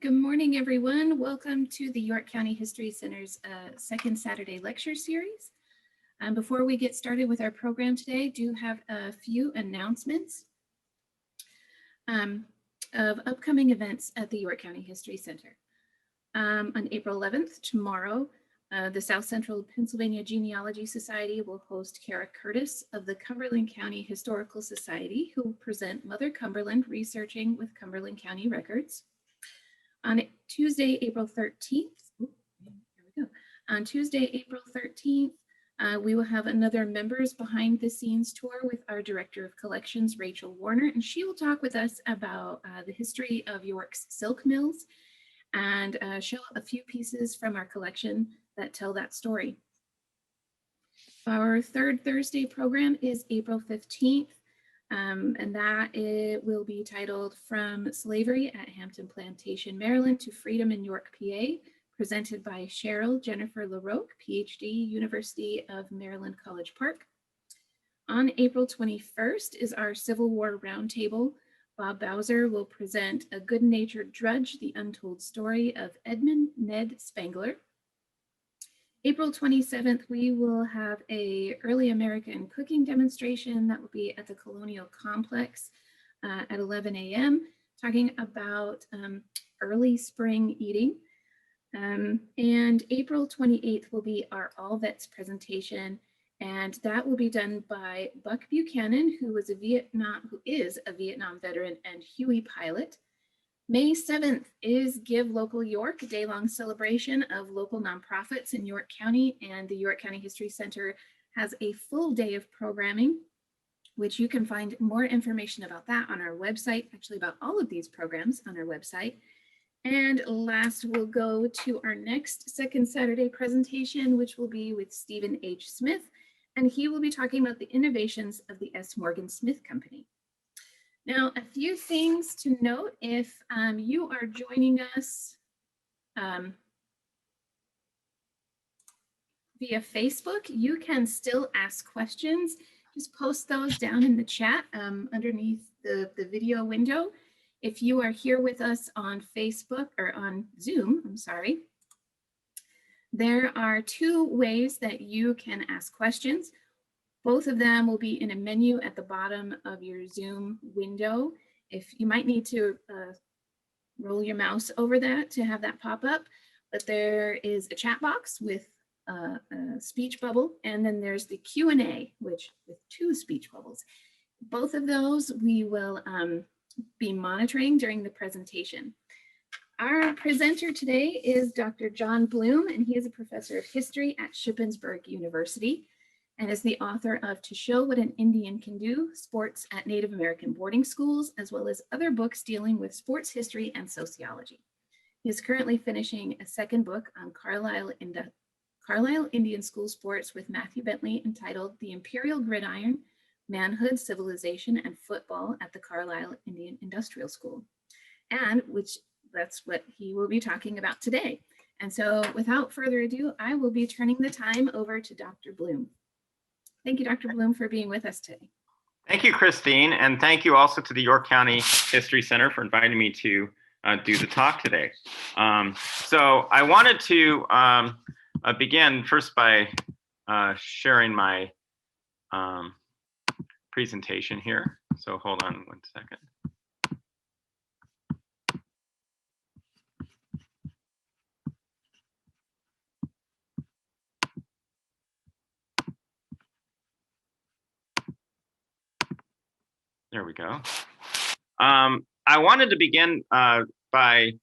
Good morning, everyone. Welcome to the York County History Center's second Saturday lecture series. Before we get started with our program today, do have a few announcements of upcoming events at the York County History Center. On April 11th, tomorrow, the South Central Pennsylvania Genealogy Society will host Kara Curtis of the Cumberland County Historical Society, who will present Mother Cumberland Researching with Cumberland County Records. On Tuesday, April 13th, On Tuesday, April 13th, we will have another Members Behind the Scenes tour with our Director of Collections, Rachel Warner, and she will talk with us about the history of York's silk mills and show a few pieces from our collection that tell that story. Our third Thursday program is April 15th. And that it will be titled From Slavery at Hampton Plantation, Maryland to Freedom in York, PA, presented by Cheryl Jennifer LaRoque, PhD, University of Maryland College Park. On April 21st is our Civil War Roundtable. Bob Bowser will present A Good-Natured Drudge, The Untold Story of Edmund Ned Spangler. April 27th, we will have a early American cooking demonstration that will be at the Colonial Complex at 11 a.m., talking about early spring eating. And April 28th will be our All Vets presentation, and that will be done by Buck Buchanan, who is a Vietnam veteran and Huey pilot. May 7th is Give Local York, a day-long celebration of local nonprofits in York County, and the York County History Center has a full day of programming, which you can find more information about that on our website, actually about all of these programs on our website. And last, we'll go to our next second Saturday presentation, which will be with Stephen H. Smith, and he will be talking about the innovations of the S. Morgan Smith Company. Now, a few things to note: if you are joining us via Facebook, you can still ask questions. Just post those down in the chat underneath the video window. If you are here with us on Facebook or on Zoom, there are two ways that you can ask questions. Both of them will be in a menu at the bottom of your Zoom window. If you might need to roll your mouse over that to have that pop up, but there is a chat box with a speech bubble, and then there's the Q&A, which with two speech bubbles. Both of those we will be monitoring during the presentation. Our presenter today is Dr. John Bloom, and he is a professor of history at Shippensburg University, and is the author of To Show What an Indian Can Do, Sports at Native American Boarding Schools, as well as other books dealing with sports history and sociology. He is currently finishing a second book on Carlisle Indian School sports with Matthew Bentley, entitled The Imperial Gridiron, Manhood, Civilization, and Football at the Carlisle Indian Industrial School, and that's what he will be talking about today. And so without further ado, I will be turning the time over to Dr. Bloom. Thank you, Dr. Bloom, for being with us today. Thank you, Christine, and thank you also to the York County History Center for inviting me to do the talk today. So I wanted to begin first by sharing my presentation here. So hold on one second. There we go. I wanted to begin by,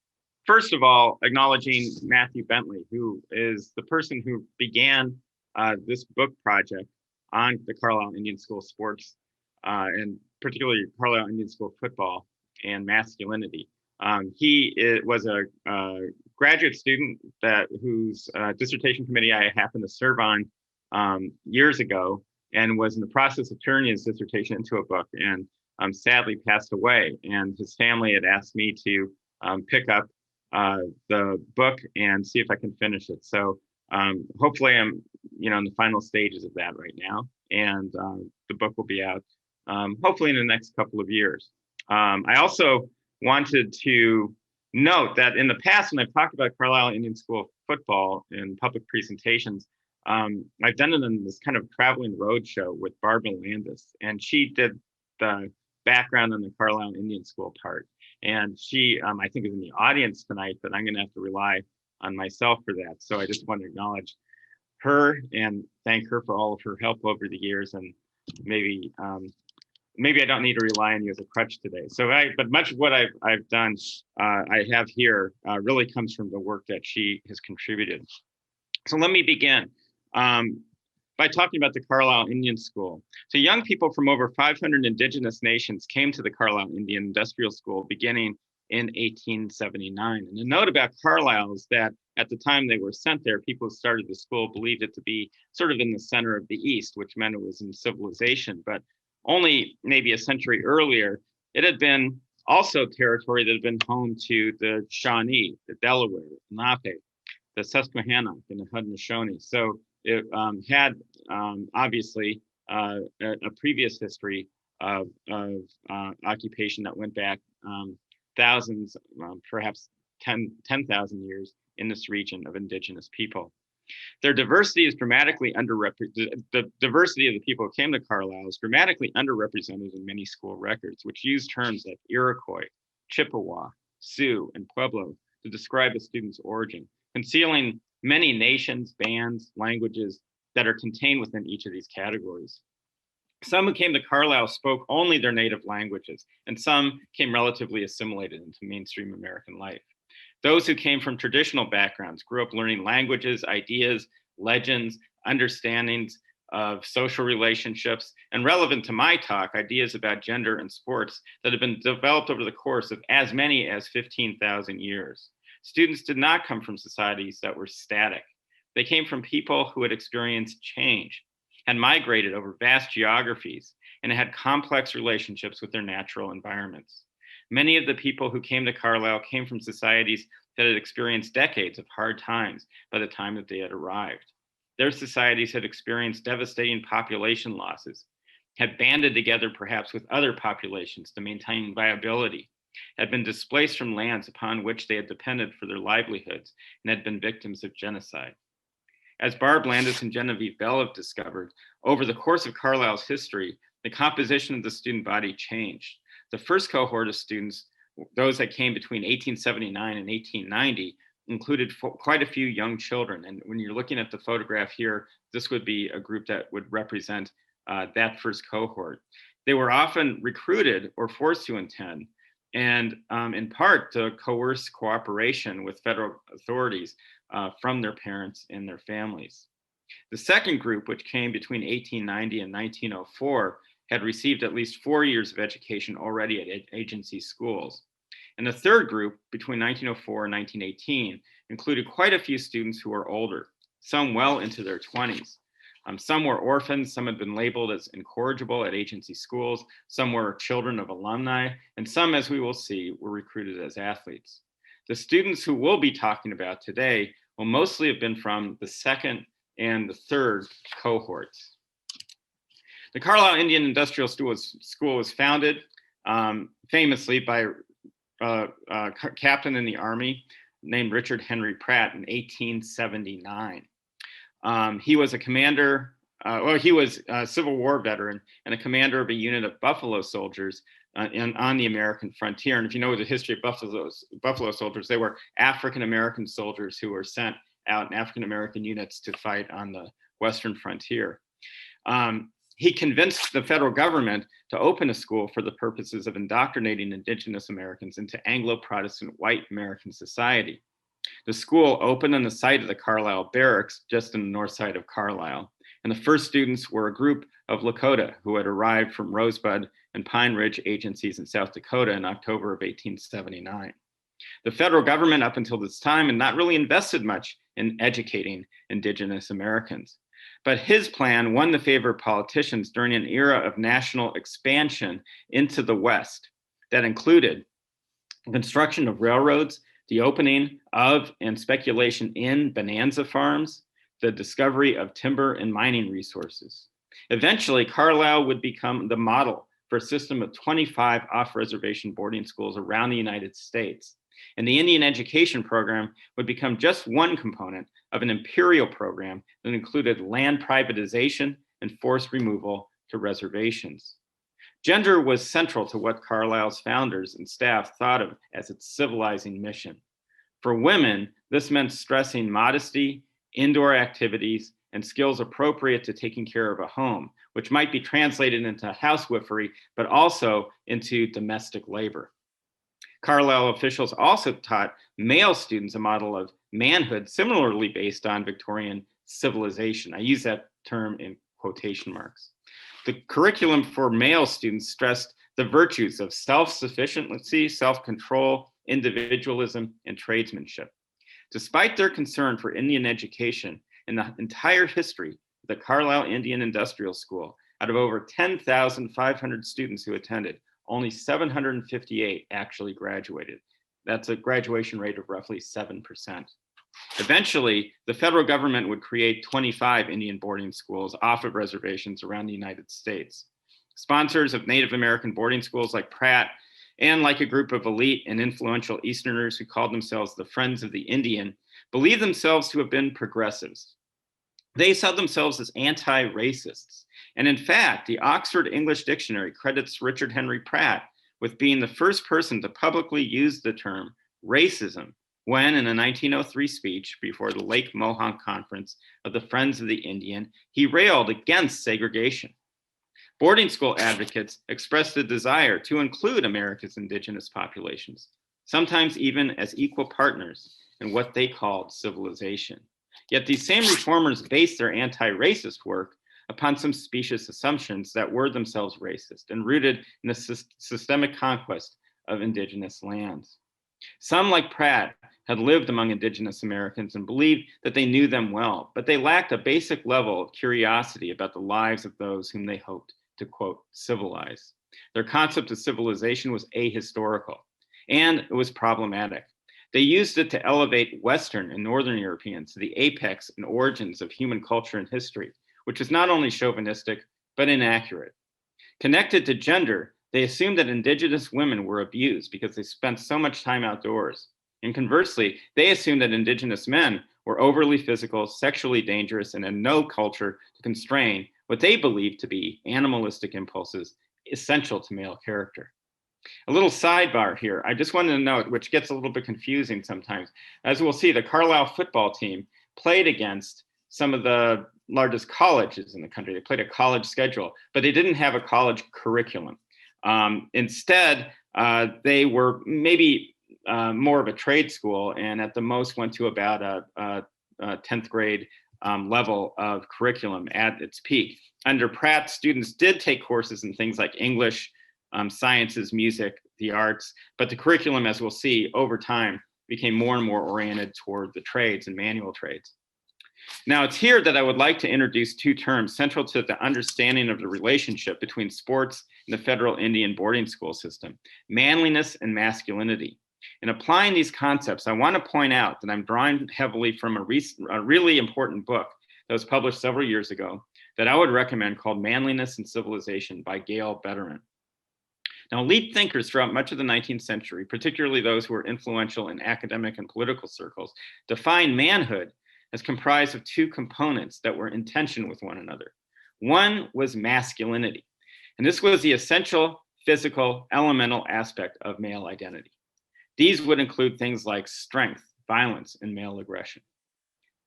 first of all, acknowledging Matthew Bentley, who is the person who began this book project on the Carlisle Indian School sports, and particularly Carlisle Indian School football and masculinity. He was a graduate student whose dissertation committee I happened to serve on years ago, and was in the process of turning his dissertation into a book, and sadly passed away. And his family had asked me to pick up the book and see if I can finish it. So hopefully I'm in the final stages of that right now, and the book will be out hopefully in the next couple of years. I also wanted to note that in the past, when I've talked about Carlisle Indian School football in public presentations, I've done it in this kind of traveling road show with Barbara Landis, and she did the background on the Carlisle Indian School part. And she, I think, is in the audience tonight, but I'm going to have to rely on myself for that. So I just want to acknowledge her and thank her for all of her help over the years. And maybe maybe I don't need to rely on you as a crutch today. But much of what I've done, I have here really comes from the work that she has contributed. So let me begin by talking about the Carlisle Indian School. So young people from over 500 indigenous nations came to the Carlisle Indian Industrial School beginning in 1879. And the note about Carlisle is that at the time they were sent there, people who started the school believed it to be sort of in the center of the East, which meant it was in civilization. But only maybe a century earlier, it had been also territory that had been home to the Shawnee, the Delaware, the Lenape, the Susquehannock, and the Haudenosaunee. So it had obviously a previous history of occupation that went back thousands, perhaps 10,000 years in this region of indigenous people. Their diversity is dramatically underrepresented. The diversity of the people who came to Carlisle is dramatically underrepresented in many school records, which use terms like Iroquois, Chippewa, Sioux, and Pueblo to describe a student's origin, concealing many nations, bands, languages that are contained within each of these categories. Some who came to Carlisle spoke only their native languages, and some came relatively assimilated into mainstream American life. Those who came from traditional backgrounds grew up learning languages, ideas, legends, understandings of social relationships, and relevant to my talk, ideas about gender and sports that have been developed over the course of as many as 15,000 years. Students did not come from societies that were static. They came from people who had experienced change, had migrated over vast geographies, and had complex relationships with their natural environments. Many of the people who came to Carlisle came from societies that had experienced decades of hard times by the time that they had arrived. Their societies had experienced devastating population losses, had banded together perhaps with other populations to maintain viability, had been displaced from lands upon which they had depended for their livelihoods, and had been victims of genocide. As Barb Landis and Genevieve Bell have discovered, over the course of Carlisle's history, the composition of the student body changed. The first cohort of students, those that came between 1879 and 1890, included quite a few young children. And when you're looking at the photograph here, this would be a group that would represent that first cohort. They were often recruited or forced to attend, and in part to coerce cooperation with federal authorities from their parents and their families. The second group, which came between 1890 and 1904, had received at least 4 years of education already at agency schools. And the third group, between 1904 and 1918, included quite a few students who were older, some well into their 20s. Some were orphans, some had been labeled as incorrigible at agency schools, some were children of alumni, and some, as we will see, were recruited as athletes. The students who we'll be talking about today will mostly have been from the second and the third cohorts. The Carlisle Indian Industrial School was founded famously by a captain in the Army named Richard Henry Pratt in 1879. He was a commander, he was a Civil War veteran and a commander of a unit of Buffalo soldiers on the American frontier. And if you know the history of Buffalo soldiers, they were African-American soldiers who were sent out in African-American units to fight on the Western frontier. He convinced the federal government to open a school for the purposes of indoctrinating Indigenous Americans into Anglo-Protestant white American society. The school opened on the site of the Carlisle Barracks, just in the north side of Carlisle. And the first students were a group of Lakota who had arrived from Rosebud and Pine Ridge agencies in South Dakota in October of 1879. The federal government up until this time had not really invested much in educating Indigenous Americans. But his plan won the favor of politicians during an era of national expansion into the West that included construction of railroads, the opening of and speculation in bonanza farms, the discovery of timber and mining resources. Eventually, Carlisle would become the model for a system of 25 off-reservation boarding schools around the United States. And the Indian education program would become just one component of an imperial program that included land privatization and forced removal to reservations. Gender was central to what Carlisle's founders and staff thought of as its civilizing mission. For women, this meant stressing modesty, indoor activities, and skills appropriate to taking care of a home, which might be translated into housewifery, but also into domestic labor. Carlisle officials also taught male students a model of manhood similarly based on Victorian civilization. I use that term in quotation marks. The curriculum for male students stressed the virtues of self-sufficiency, self-control, individualism, and tradesmanship. Despite their concern for Indian education in the entire history of the Carlisle Indian Industrial School, out of over 10,500 students who attended, only 758 actually graduated. That's a graduation rate of roughly 7%. Eventually, the federal government would create 25 Indian boarding schools off of reservations around the United States. Sponsors of Native American boarding schools like Pratt, and like a group of elite and influential Easterners who called themselves the Friends of the Indian, believed themselves to have been progressives. They saw themselves as anti-racists. And in fact, the Oxford English Dictionary credits Richard Henry Pratt with being the first person to publicly use the term racism when, in a 1903 speech before the Lake Mohonk Conference of the Friends of the Indian, he railed against segregation. Boarding school advocates expressed a desire to include America's indigenous populations, sometimes even as equal partners in what they called civilization. Yet these same reformers based their anti-racist work upon some specious assumptions that were themselves racist and rooted in the systemic conquest of indigenous lands. Some, like Pratt, had lived among indigenous Americans and believed that they knew them well, but they lacked a basic level of curiosity about the lives of those whom they hoped to, quote, civilize. Their concept of civilization was ahistorical, and it was problematic. They used it to elevate Western and Northern Europeans to the apex and origins of human culture and history, which is not only chauvinistic, but inaccurate. Connected to gender, they assumed that indigenous women were abused because they spent so much time outdoors. And conversely, they assumed that indigenous men were overly physical, sexually dangerous, and had no culture to constrain what they believed to be animalistic impulses essential to male character. A little sidebar here. I just wanted to note, which gets a little bit confusing sometimes. As we'll see, the Carlisle football team played against some of the largest colleges in the country. They played a college schedule, but they didn't have a college curriculum. Instead, they were maybe more of a trade school, and at the most went to about a 10th grade level of curriculum at its peak. Under Pratt, students did take courses in things like English, sciences, music, the arts, but the curriculum, as we'll see over time, became more and more oriented toward the trades and manual trades. Now, it's here that I would like to introduce two terms central to the understanding of the relationship between sports and the federal Indian boarding school system: manliness and masculinity. In applying these concepts, I want to point out that I'm drawing heavily from a really important book that was published several years ago that I would recommend, called Manliness and Civilization by Gail Betterman. Now, elite thinkers throughout much of the 19th century, particularly those who were influential in academic and political circles, defined manhood as comprised of two components that were in tension with one another. One was masculinity, and this was the essential, physical, elemental aspect of male identity. These would include things like strength, violence, and male aggression.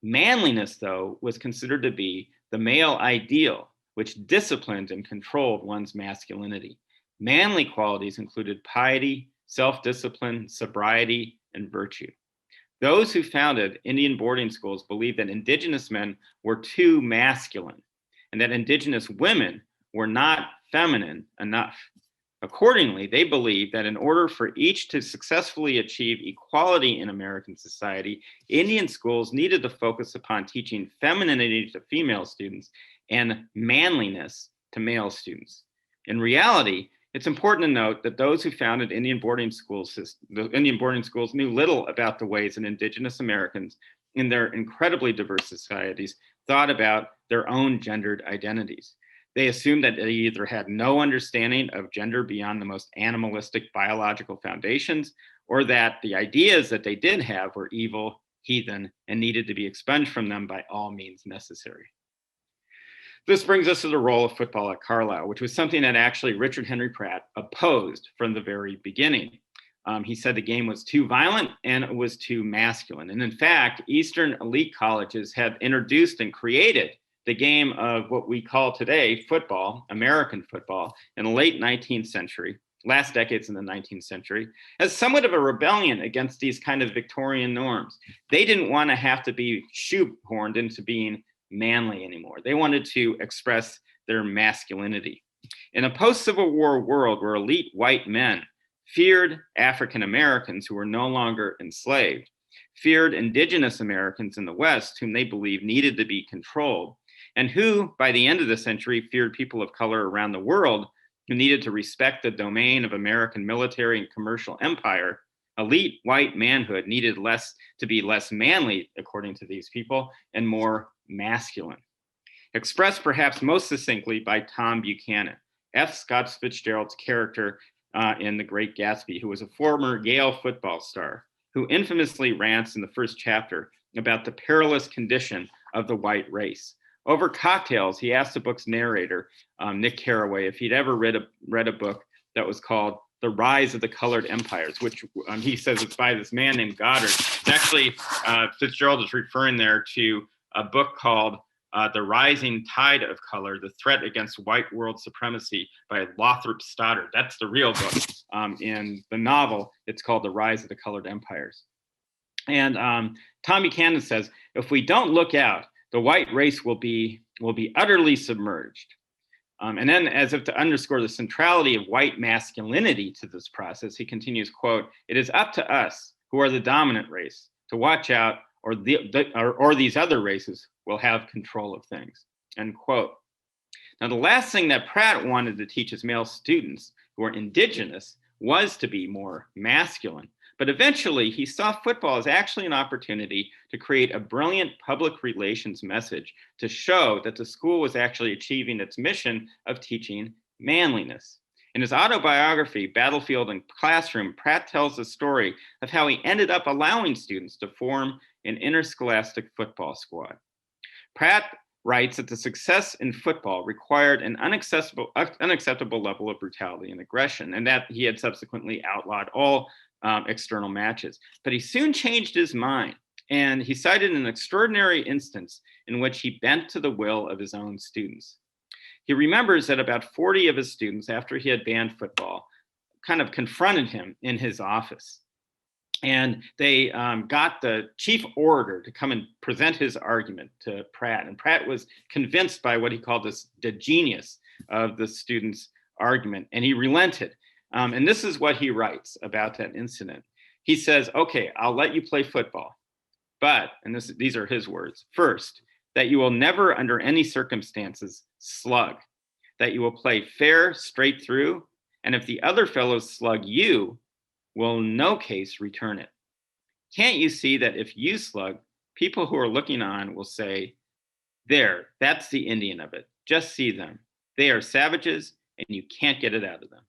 Manliness, though, was considered to be the male ideal, which disciplined and controlled one's masculinity. Manly qualities included piety, self-discipline, sobriety, and virtue. Those who founded Indian boarding schools believed that indigenous men were too masculine and that indigenous women were not feminine enough. Accordingly, they believed that in order for each to successfully achieve equality in American society, Indian schools needed to focus upon teaching femininity to female students and manliness to male students. In reality, it's important to note that those who founded the Indian boarding schools knew little about the ways that indigenous Americans in their incredibly diverse societies thought about their own gendered identities. They assumed that they either had no understanding of gender beyond the most animalistic biological foundations, or that the ideas that they did have were evil, heathen, and needed to be expunged from them by all means necessary. This brings us to the role of football at Carlisle, which was something that actually Richard Henry Pratt opposed from the very beginning. He said the game was too violent and it was too masculine. And in fact, Eastern elite colleges had introduced and created the game of what we call today football, American football, in the late 19th century, last decades in the 19th century, as somewhat of a rebellion against these kind of Victorian norms. They didn't want to have to be shoehorned into being manly anymore. They wanted to express their masculinity. In a post-Civil War world where elite white men feared African Americans who were no longer enslaved, feared Indigenous Americans in the West whom they believed needed to be controlled, and who, by the end of the century, feared people of color around the world who needed to respect the domain of American military and commercial empire, elite white manhood needed to be less manly, according to these people, and more masculine. Expressed perhaps most succinctly by Tom Buchanan, F. Scott Fitzgerald's character in The Great Gatsby, who was a former Yale football star, who infamously rants in the first chapter about the perilous condition of the white race. Over cocktails, he asked the book's narrator, Nick Carraway, if he'd ever read a book that was called The Rise of the Colored Empires, which he says it's by this man named Goddard. And actually, Fitzgerald is referring there to a book called The Rising Tide of Color, The Threat Against White World Supremacy by Lothrop Stoddard. That's the real book. In the novel, it's called The Rise of the Colored Empires. And Tom Buchanan says, if we don't look out, the white race will be utterly submerged. And then, as if to underscore the centrality of white masculinity to this process, he continues, quote, "It is up to us, who are the dominant race, to watch out, or these other races will have control of things," end quote. Now, the last thing that Pratt wanted to teach his male students who were indigenous was to be more masculine. But eventually, he saw football as actually an opportunity to create a brilliant public relations message to show that the school was actually achieving its mission of teaching manliness. In his autobiography, Battlefield and Classroom, Pratt tells the story of how he ended up allowing students to form an interscholastic football squad. Pratt writes that the success in football required an unacceptable level of brutality and aggression, and that he had subsequently outlawed all external matches. But he soon changed his mind, and he cited an extraordinary instance in which he bent to the will of his own students. He remembers that about 40 of his students, after he had banned football, kind of confronted him in his office. And they got the chief orator to come and present his argument to Pratt. And Pratt was convinced by what he called the genius of the student's argument, and he relented. And this is what he writes about that incident. He says, okay, I'll let you play football, but, and these are his words, first, that you will never under any circumstances slug, that you will play fair straight through, and if the other fellows slug you, will in no case return it. Can't you see that if you slug, people who are looking on will say, there, that's the Indian of it. Just see them. They are savages and you can't get it out of them.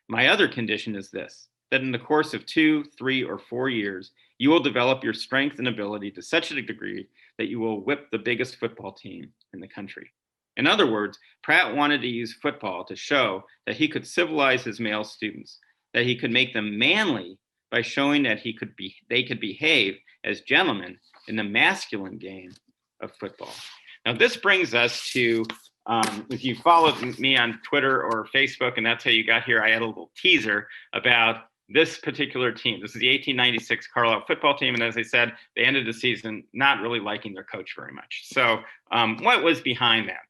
My other condition is this, that in the course of 2, 3, or 4 years, you will develop your strength and ability to such a degree that you will whip the biggest football team in the country. In other words, Pratt wanted to use football to show that he could civilize his male students, that he could make them manly by showing that they could behave as gentlemen in the masculine game of football. Now, this brings us to, if you followed me on Twitter or Facebook, and that's how you got here, I had a little teaser about this particular team. This is the 1896 Carlisle football team. And as I said, they ended the season not really liking their coach very much. So what was behind that?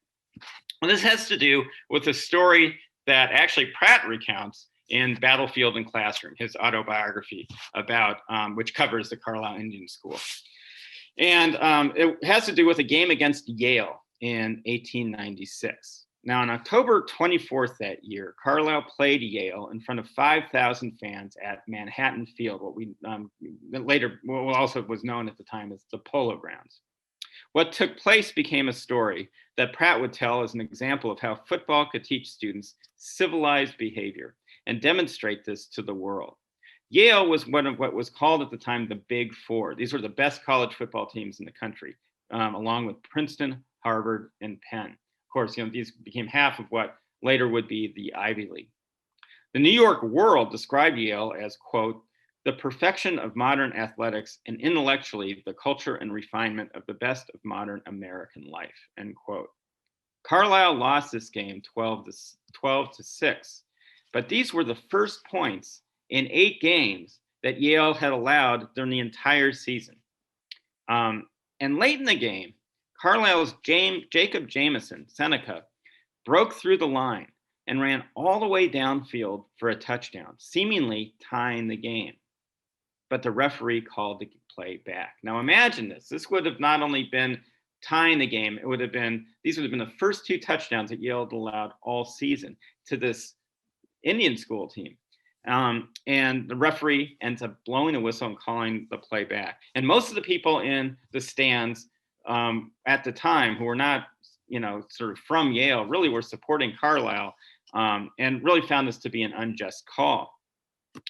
Well, this has to do with a story that actually Pratt recounts in Battlefield and Classroom, his autobiography about, which covers the Carlisle Indian School. And it has to do with a game against Yale in 1896. Now, on October 24th that year, Carlisle played Yale in front of 5,000 fans at Manhattan Field, what we later also was known at the time as the Polo Grounds. What took place became a story that Pratt would tell as an example of how football could teach students civilized behavior and demonstrate this to the world. Yale was one of what was called at the time the Big Four. These were the best college football teams in the country, along with Princeton, Harvard, and Penn. Of course, these became half of what later would be the Ivy League. The New York World described Yale as, quote, the perfection of modern athletics and intellectually the culture and refinement of the best of modern American life, end quote. Carlisle lost this game 12-6, but these were the first points in 8 games that Yale had allowed during the entire season. And late in the game, Carlisle's Jacob Jamison, Seneca, broke through the line and ran all the way downfield for a touchdown, seemingly tying the game. But the referee called the play back. Now imagine this. This would have not only been tying the game, these would have been the first 2 touchdowns that Yale had allowed all season to this Indian school team. And the referee ends up blowing a whistle and calling the play back. And most of the people in the stands at the time who were not, sort of from Yale, really were supporting Carlisle and really found this to be an unjust call.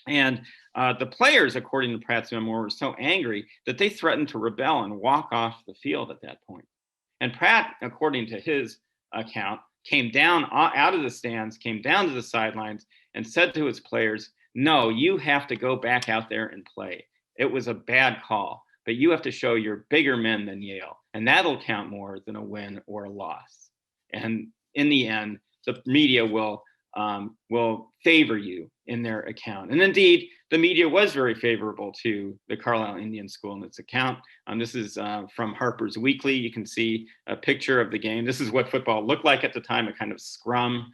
And the players, according to Pratt's memoir, were so angry that they threatened to rebel and walk off the field at that point. And Pratt, according to his account, came down out of the stands, came down to the sidelines, and said to his players, no, you have to go back out there and play. It was a bad call, but you have to show you're bigger men than Yale, and that'll count more than a win or a loss. And in the end, the media will favor you in their account. And indeed, the media was very favorable to the Carlisle Indian School in its account. This is from Harper's Weekly. You can see a picture of the game. This is what football looked like at the time, a kind of scrum.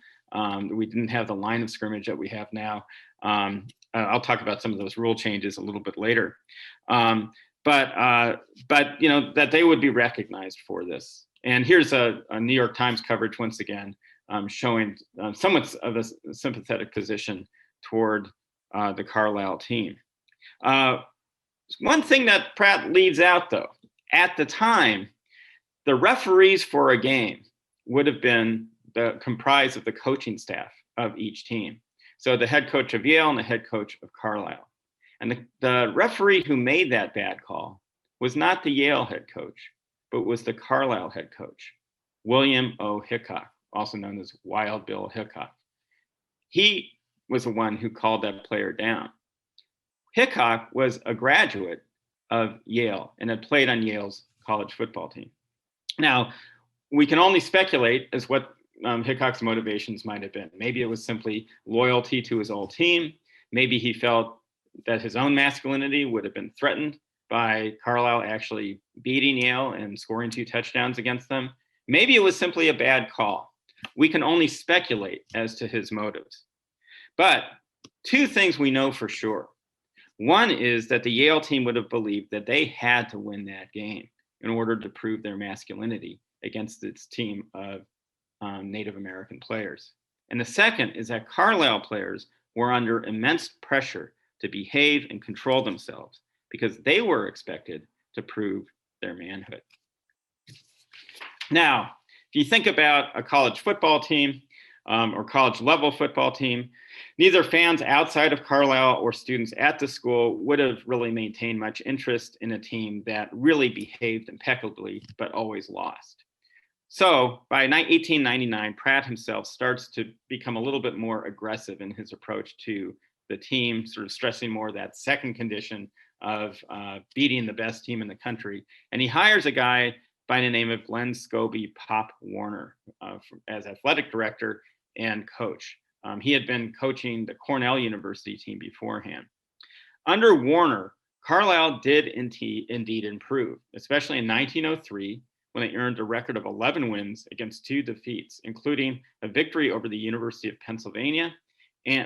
We didn't have the line of scrimmage that we have now. I'll talk about some of those rule changes a little bit later. But that they would be recognized for this. And here's a New York Times coverage once again, showing somewhat of a sympathetic position toward the Carlisle team. One thing that Pratt leaves out, though, at the time, the referees for a game would have been comprised of the coaching staff of each team. So the head coach of Yale and the head coach of Carlisle. And the referee who made that bad call was not the Yale head coach, but was the Carlisle head coach, William O. Hickok, also known as Wild Bill Hickok. He was the one who called that player down. Hickok was a graduate of Yale and had played on Yale's college football team. Now, we can only speculate as what Hickok's motivations might have been. Maybe it was simply loyalty to his old team. Maybe he felt that his own masculinity would have been threatened by Carlisle actually beating Yale and scoring 2 touchdowns against them. Maybe it was simply a bad call. We can only speculate as to his motives. But 2 things we know for sure. One is that the Yale team would have believed that they had to win that game in order to prove their masculinity against its team of Native American players. And the second is that Carlisle players were under immense pressure to behave and control themselves because they were expected to prove their manhood. Now, if you think about a college football team or college level football team, neither fans outside of Carlisle or students at the school would have really maintained much interest in a team that really behaved impeccably but always lost. So by 1899, Pratt himself starts to become a little bit more aggressive in his approach to the team, sort of stressing more that second condition of beating the best team in the country. And he hires a guy by the name of Glenn Scobie Pop Warner as athletic director and coach. He had been coaching the Cornell University team beforehand. Under Warner, Carlisle did indeed improve, especially in 1903, when they earned a record of 11 wins against 2 defeats, including a victory over the University of Pennsylvania,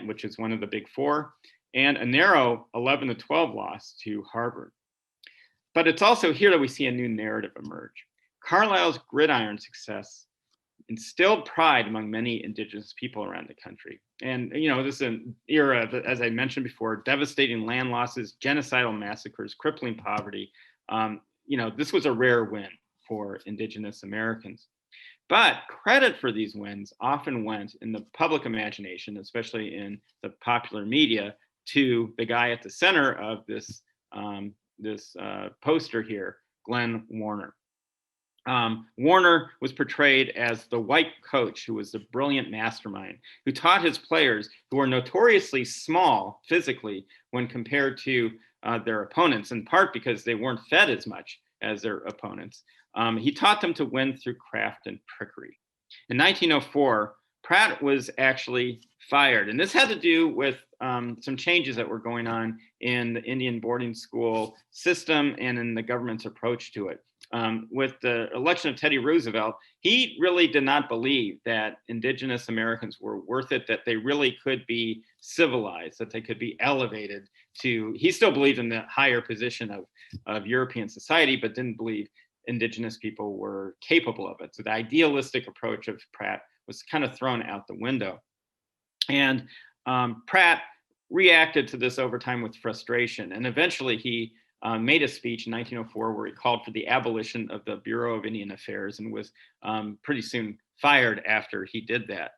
which is one of the Big Four, and a narrow 11-12 loss to Harvard. But it's also here that we see a new narrative emerge. Carlisle's gridiron success instilled pride among many Indigenous people around the country. And, this is an era that, as I mentioned before, devastating land losses, genocidal massacres, crippling poverty. This was a rare win for Indigenous Americans. But credit for these wins often went in the public imagination, especially in the popular media, to the guy at the center of this poster here, Glenn Warner. Warner was portrayed as the white coach who was a brilliant mastermind, who taught his players, who were notoriously small physically when compared to their opponents, in part because they weren't fed as much as their opponents. He taught them to win through craft and trickery. In 1904, Pratt was actually fired, and this had to do with some changes that were going on in the Indian boarding school system and in the government's approach to it. With the election of Teddy Roosevelt, he really did not believe that Indigenous Americans were worth it, that they really could be civilized, that they could be elevated to, he still believed in the higher position of European society, but didn't believe Indigenous people were capable of it. So the idealistic approach of Pratt was kind of thrown out the window. And Pratt reacted to this over time with frustration. And eventually he made a speech in 1904 where he called for the abolition of the Bureau of Indian Affairs and was pretty soon fired after he did that.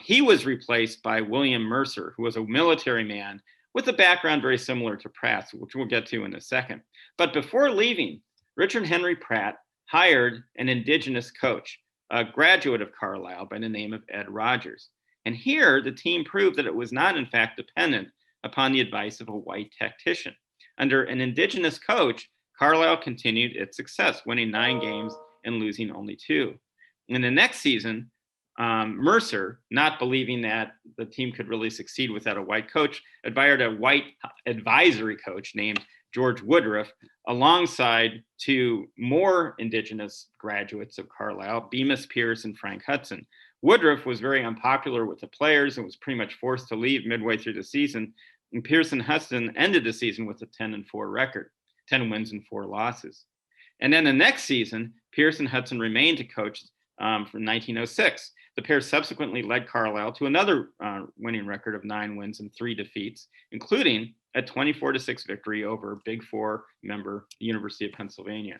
He was replaced by William Mercer, who was a military man with a background very similar to Pratt's, which we'll get to in a second. But before leaving, Richard Henry Pratt hired an Indigenous coach, a graduate of Carlisle by the name of Ed Rogers. And here, the team proved that it was not, in fact, dependent upon the advice of a white tactician. Under an Indigenous coach, Carlisle continued its success, winning 9 games and losing only 2. In the next season, Mercer, not believing that the team could really succeed without a white coach, hired a white advisory coach named George Woodruff, alongside 2 more Indigenous graduates of Carlisle, Bemis Pierce and Frank Hudson. Woodruff was very unpopular with the players and was pretty much forced to leave midway through the season. And Pierce and Hudson ended the season with a 10-4 record, 10 wins and 4 losses. And then the next season, Pierce and Hudson remained to coach from 1906. The pair subsequently led Carlisle to another winning record of 9 wins and 3 defeats, including a 24-6 victory over Big Four member, the University of Pennsylvania.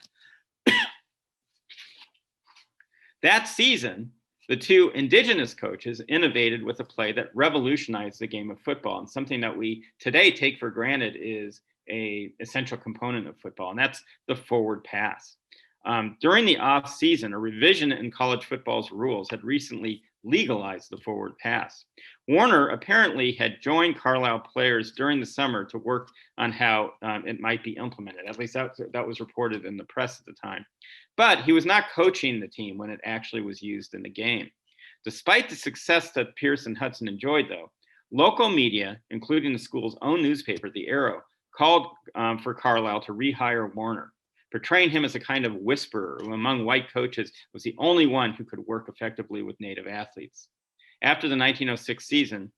That season, the 2 Indigenous coaches innovated with a play that revolutionized the game of football, and something that we today take for granted is an essential component of football, and that's the forward pass. During the off season, a revision in college football's rules had recently legalized the forward pass. Warner apparently had joined Carlisle players during the summer to work on how it might be implemented. At least that was reported in the press at the time. But he was not coaching the team when it actually was used in the game. Despite the success that Pierce and Hudson enjoyed, though, local media, including the school's own newspaper, The Arrow, called for Carlisle to rehire Warner, portraying him as a kind of whisperer who among white coaches was the only one who could work effectively with Native athletes. After the 1906 season,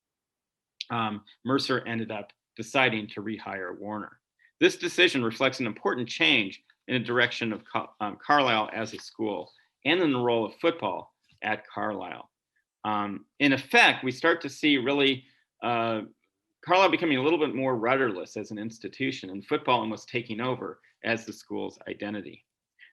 Mercer ended up deciding to rehire Warner. This decision reflects an important change in the direction of Carlisle as a school and in the role of football at Carlisle. In effect, we start to see really Carlisle becoming a little bit more rudderless as an institution, and football almost taking over as the school's identity.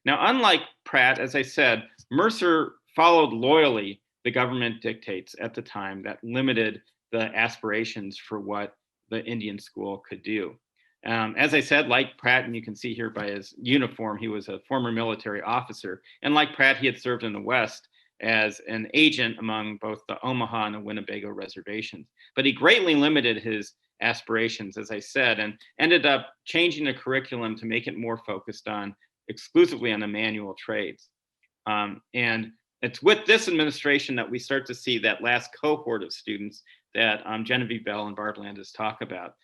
Now, unlike Pratt, as I said, Mercer followed loyally the government dictates at the time that limited the aspirations for what the Indian school could do. As I said, like Pratt, and you can see here by his uniform, he was a former military officer. And like Pratt, he had served in the West as an agent among both the Omaha and the Winnebago reservations. But he greatly limited his aspirations, as I said, and ended up changing the curriculum to make it more focused on exclusively on the manual trades. And it's with this administration that we start to see that last cohort of students that Genevieve Bell and Barb Landis talk about,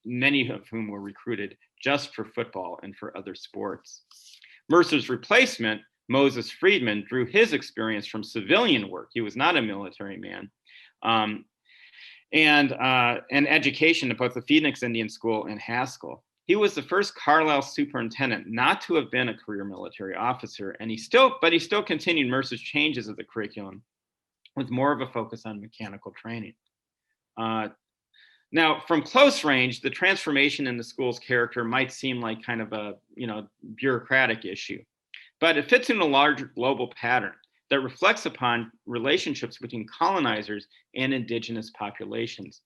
many of whom were recruited just for football and for other sports. Mercer's replacement, Moses Friedman, drew his experience from civilian work. He was not a military man. And education at both the Phoenix Indian School and Haskell. He was the first Carlisle superintendent not to have been a career military officer, and he still continued Mercer's changes of the curriculum with more of a focus on mechanical training. Now, from close range, the transformation in the school's character might seem like kind of a bureaucratic issue, but it fits in a larger global pattern that reflects upon relationships between colonizers and indigenous populations.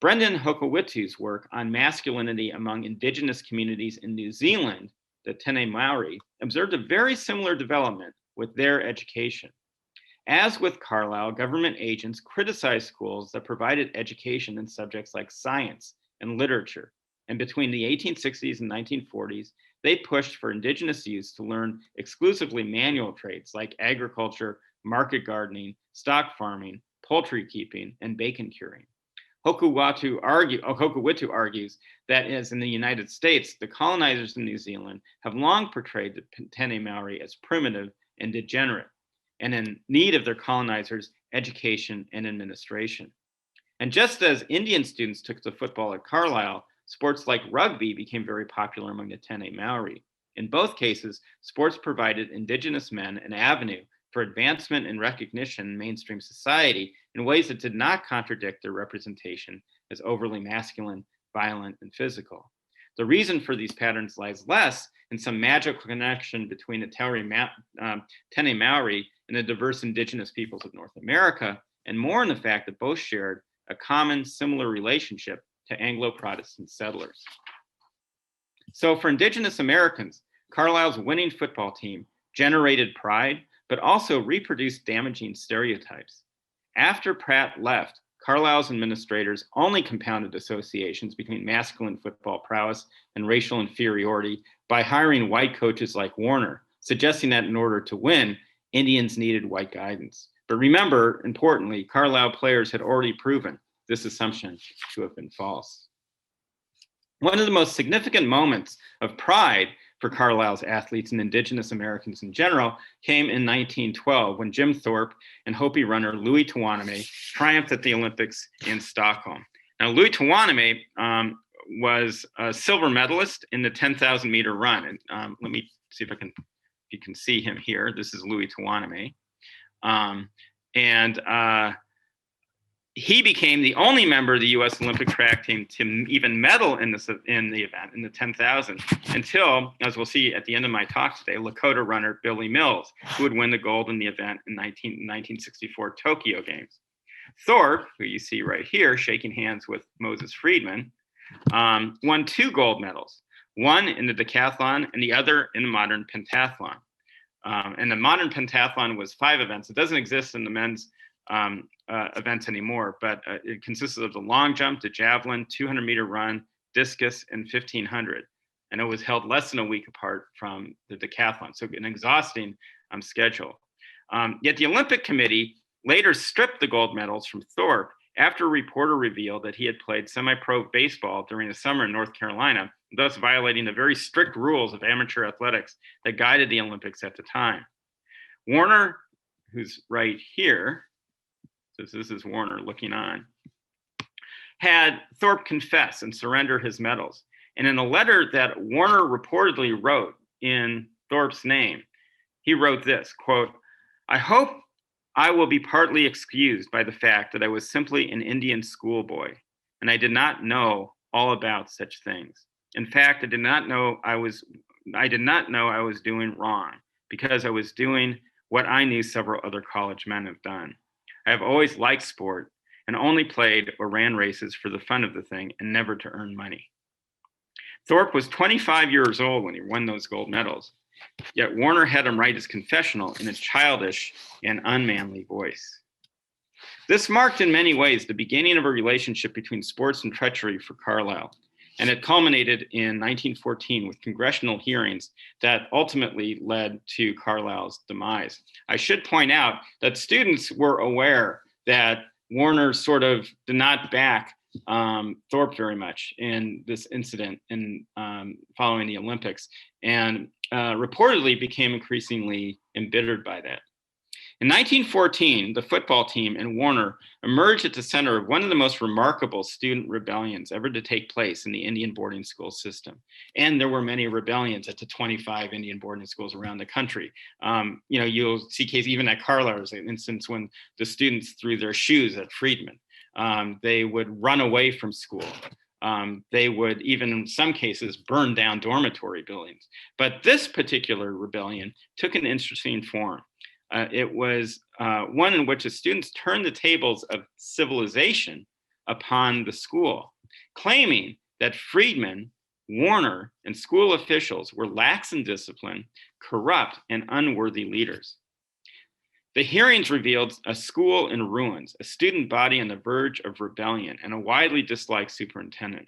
Brendan Hokowitu's work on masculinity among Indigenous communities in New Zealand, the Tene Maori, observed a very similar development with their education. As with Carlisle, government agents criticized schools that provided education in subjects like science and literature. And between the 1860s and 1940s, they pushed for Indigenous youths to learn exclusively manual trades like agriculture, market gardening, stock farming, poultry keeping, and bacon curing. Hokuwitu argues that, as in the United States, the colonizers in New Zealand have long portrayed the Tene Maori as primitive and degenerate, and in need of their colonizers' education and administration. And just as Indian students took to football at Carlisle, sports like rugby became very popular among the Tene Maori. In both cases, sports provided Indigenous men an avenue for advancement and recognition in mainstream society in ways that did not contradict their representation as overly masculine, violent, and physical. The reason for these patterns lies less in some magical connection between the Tene Maori and the diverse Indigenous peoples of North America, and more in the fact that both shared a common, similar relationship to Anglo-Protestant settlers. So for Indigenous Americans, Carlisle's winning football team generated pride, but also reproduced damaging stereotypes. After Pratt left, Carlisle's administrators only compounded associations between masculine football prowess and racial inferiority by hiring white coaches like Warner, suggesting that in order to win, Indians needed white guidance. But remember, importantly, Carlisle players had already proven this assumption to have been false. One of the most significant moments of pride for Carlisle's athletes and Indigenous Americans in general came in 1912 when Jim Thorpe and Hopi runner Louis Tawaname triumphed at the Olympics in Stockholm. Now, Louis Tawaname was a silver medalist in the 10,000 meter run. And let me see if you can see him here. This is Louis Tawaname. He became the only member of the U.S. Olympic track team to even medal in the event, in the 10,000, until, as we'll see at the end of my talk today, Lakota runner Billy Mills, who would win the gold in the event in 1964 Tokyo Games. Thorpe, who you see right here, shaking hands with Moses Friedman, won 2 gold medals, one in the decathlon and the other in the modern pentathlon. And the modern pentathlon was 5 events. It doesn't exist in the men's events anymore, but it consisted of the long jump, the javelin, 200-meter run, discus, and 1500. And it was held less than a week apart from the decathlon, so an exhausting schedule. Yet the Olympic Committee later stripped the gold medals from Thorpe after a reporter revealed that he had played semi-pro baseball during the summer in North Carolina, thus violating the very strict rules of amateur athletics that guided the Olympics at the time. Warner, who's right here, so this is Warner looking on, had Thorpe confess and surrender his medals. And in a letter that Warner reportedly wrote in Thorpe's name, he wrote this, quote, "I hope I will be partly excused by the fact that I was simply an Indian schoolboy, and I did not know all about such things. In fact, I did not know I was doing wrong, because I was doing what I knew several other college men have done. I have always liked sport and only played or ran races for the fun of the thing and never to earn money." Thorpe was 25 years old when he won those gold medals, yet Warner had him write his confessional in a childish and unmanly voice. This marked in many ways the beginning of a relationship between sports and treachery for Carlisle, and it culminated in 1914 with congressional hearings that ultimately led to Carlisle's demise. I should point out that students were aware that Warner sort of did not back Thorpe very much in this incident in following the Olympics, and reportedly became increasingly embittered by that. In 1914, the football team and Warner emerged at the center of one of the most remarkable student rebellions ever to take place in the Indian boarding school system. And there were many rebellions at the 25 Indian boarding schools around the country. You'll see cases even at Carlisle, there's an instance when the students threw their shoes at Friedman. They would run away from school. They would even, in some cases, burn down dormitory buildings. But this particular rebellion took an interesting form. It was one in which the students turned the tables of civilization upon the school, claiming that Friedman, Warner, and school officials were lax in discipline, corrupt, and unworthy leaders. The hearings revealed a school in ruins, a student body on the verge of rebellion, and a widely disliked superintendent.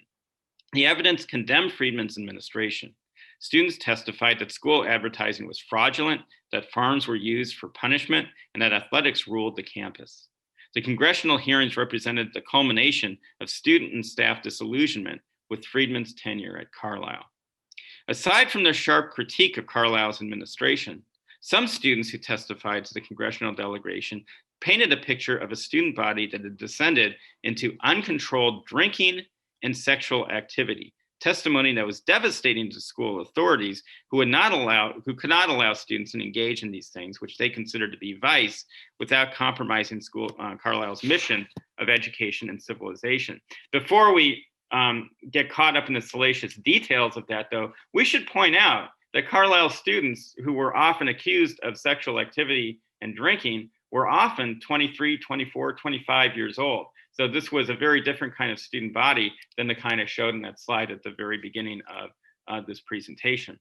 The evidence condemned Friedman's administration. Students testified that school advertising was fraudulent, that farms were used for punishment, and that athletics ruled the campus. The congressional hearings represented the culmination of student and staff disillusionment with Friedman's tenure at Carlisle. Aside from their sharp critique of Carlisle's administration, some students who testified to the congressional delegation painted a picture of a student body that had descended into uncontrolled drinking and sexual activity, testimony that was devastating to school authorities who could not allow students to engage in these things, which they considered to be vice, without compromising Carlisle's mission of education and civilization. Before we get caught up in the salacious details of that, though, we should point out that Carlisle students who were often accused of sexual activity and drinking were often 23, 24, 25 years old. So this was a very different kind of student body than the kind I showed in that slide at the very beginning of this presentation.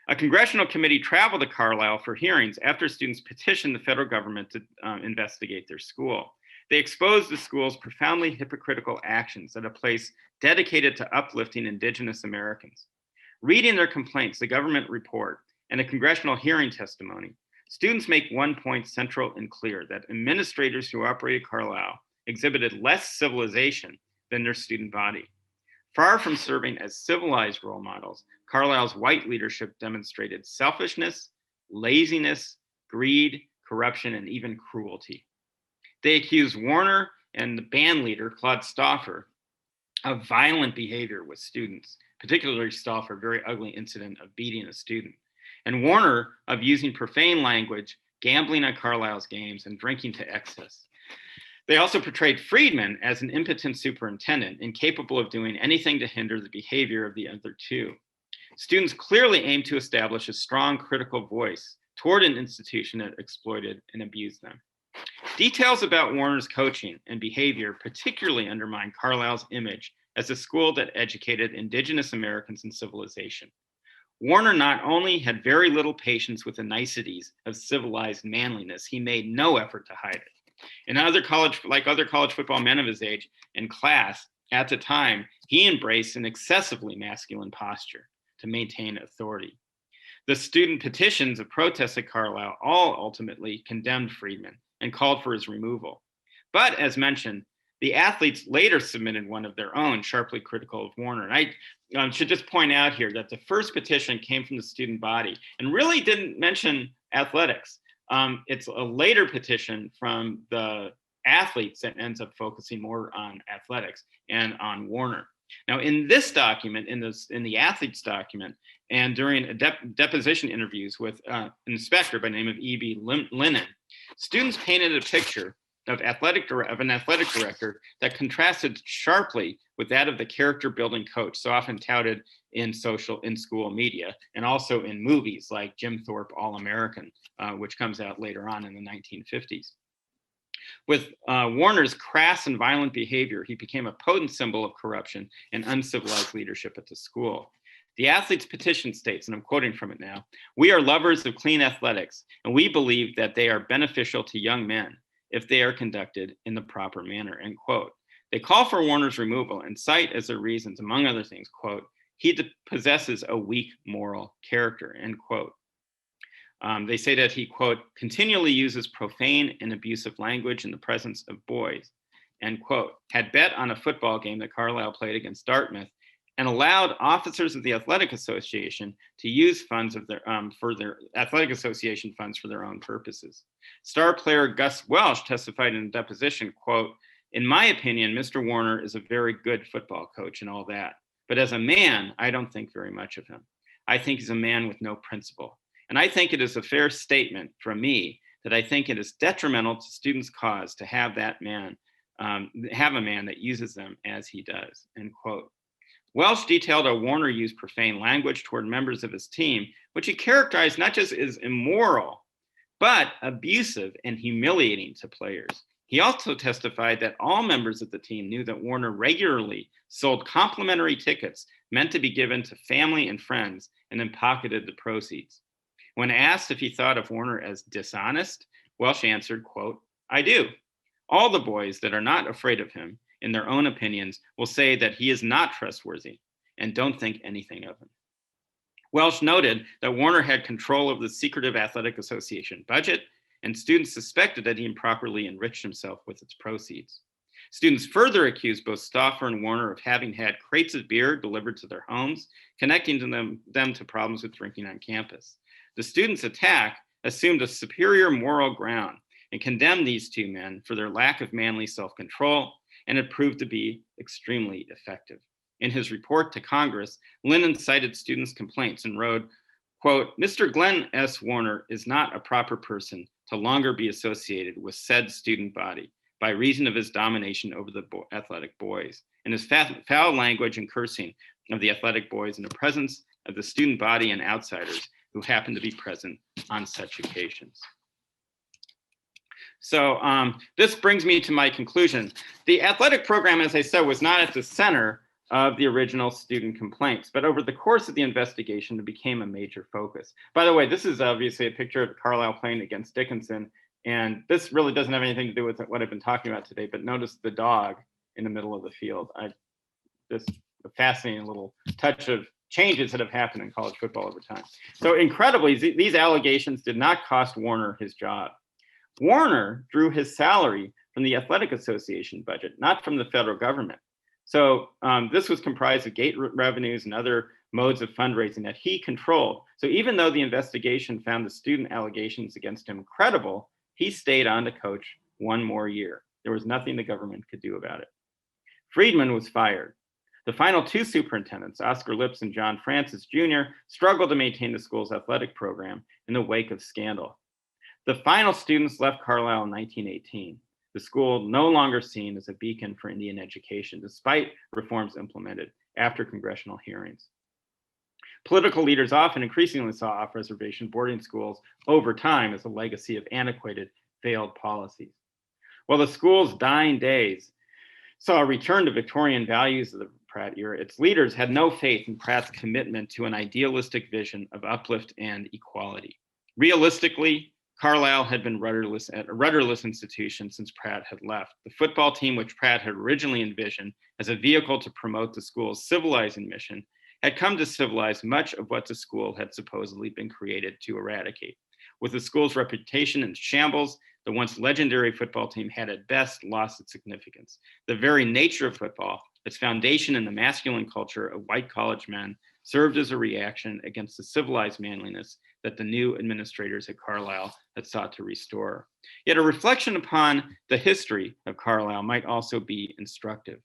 A congressional committee traveled to Carlisle for hearings after students petitioned the federal government to investigate their school. They exposed the school's profoundly hypocritical actions at a place dedicated to uplifting Indigenous Americans. Reading their complaints, the government report, and the congressional hearing testimony, students make one point central and clear: that administrators who operated Carlisle exhibited less civilization than their student body. Far from serving as civilized role models, Carlisle's white leadership demonstrated selfishness, laziness, greed, corruption, and even cruelty. They accused Warner and the band leader, Claude Stauffer, of violent behavior with students, particularly Stauffer, a very ugly incident of beating a student, and Warner of using profane language, gambling at Carlisle's games, and drinking to excess. They also portrayed Friedman as an impotent superintendent, incapable of doing anything to hinder the behavior of the other two. Students clearly aimed to establish a strong critical voice toward an institution that exploited and abused them. Details about Warner's coaching and behavior particularly undermined Carlisle's image as a school that educated Indigenous Americans in civilization. Warner not only had very little patience with the niceties of civilized manliness, he made no effort to hide it. Like other college football men of his age and class at the time, he embraced an excessively masculine posture to maintain authority. The student petitions of protest at Carlisle all ultimately condemned Friedman and called for his removal. But as mentioned, the athletes later submitted one of their own, sharply critical of Warner. And I should just point out here that the first petition came from the student body and really didn't mention athletics. It's a later petition from the athletes that ends up focusing more on athletics and on Warner. Now, in this document, in the athletes document, and during deposition interviews with an inspector by the name of E.B. Lennon, students painted a picture of an athletic director that contrasted sharply with that of the character-building coach, so often touted in school media, and also in movies like Jim Thorpe, All-American, which comes out later on in the 1950s. With Warner's crass and violent behavior, he became a potent symbol of corruption and uncivilized leadership at the school. The athlete's petition states, and I'm quoting from it now, "We are lovers of clean athletics, and we believe that they are beneficial to young men if they are conducted in the proper manner," end quote. They call for Warner's removal and cite as their reasons, among other things, quote, "He possesses a weak moral character," end quote. They say that he, quote, "continually uses profane and abusive language in the presence of boys," end quote. Had bet on a football game that Carlisle played against Dartmouth and allowed officers of the Athletic Association to use funds of their for their Athletic Association funds for their own purposes. Star player Gus Welsh testified in a deposition, quote, "In my opinion, Mr. Warner is a very good football coach and all that. But as a man, I don't think very much of him. I think he's a man with no principle. And I think it is a fair statement from me that I think it is detrimental to students' cause to have a man that uses them as he does," end quote. Welsh detailed how Warner used profane language toward members of his team, which he characterized not just as immoral, but abusive and humiliating to players. He also testified that all members of the team knew that Warner regularly sold complimentary tickets meant to be given to family and friends and then pocketed the proceeds. When asked if he thought of Warner as dishonest, Welsh answered, quote, "I do. All the boys that are not afraid of him, in their own opinions, will say that he is not trustworthy and don't think anything of him." Welsh noted that Warner had control of the secretive athletic association budget, and students suspected that he improperly enriched himself with its proceeds. Students further accused both Stauffer and Warner of having had crates of beer delivered to their homes, connecting them to problems with drinking on campus. The students' attack assumed a superior moral ground and condemned these two men for their lack of manly self-control, and it proved to be extremely effective. In his report to Congress, Lennon cited students' complaints and wrote, quote, "Mr. Glenn S. Warner is not a proper person to longer be associated with said student body by reason of his domination over the athletic boys, and his foul language and cursing of the athletic boys in the presence of the student body and outsiders who happen to be present on such occasions." So this brings me to my conclusion. The athletic program, as I said, was not at the center of the original student complaints, but over the course of the investigation, it became a major focus. By the way, this is obviously a picture of Carlisle playing against Dickinson, and this really doesn't have anything to do with what I've been talking about today, but notice the dog in the middle of the field. Just a fascinating little touch of changes that have happened in college football over time. So incredibly, these allegations did not cost Warner his job. Warner drew his salary from the Athletic Association budget, not from the federal government. So this was comprised of gate revenues and other modes of fundraising that he controlled. So even though the investigation found the student allegations against him credible, he stayed on to coach one more year. There was nothing the government could do about it. Friedman was fired. The final two superintendents, Oscar Lips and John Francis Jr., struggled to maintain the school's athletic program in the wake of scandal. The final students left Carlisle in 1918. The school no longer seen as a beacon for Indian education, despite reforms implemented after congressional hearings. Political leaders often increasingly saw off-reservation boarding schools over time as a legacy of antiquated, failed policies. While the school's dying days saw a return to Victorian values of the Pratt era, its leaders had no faith in Pratt's commitment to an idealistic vision of uplift and equality. Realistically, Carlisle had been a rudderless institution since Pratt had left. The football team, which Pratt had originally envisioned as a vehicle to promote the school's civilizing mission, had come to civilize much of what the school had supposedly been created to eradicate. With the school's reputation in shambles, the once legendary football team had at best lost its significance. The very nature of football, its foundation in the masculine culture of white college men, served as a reaction against the civilized manliness that the new administrators at Carlisle had sought to restore. Yet a reflection upon the history of Carlisle might also be instructive.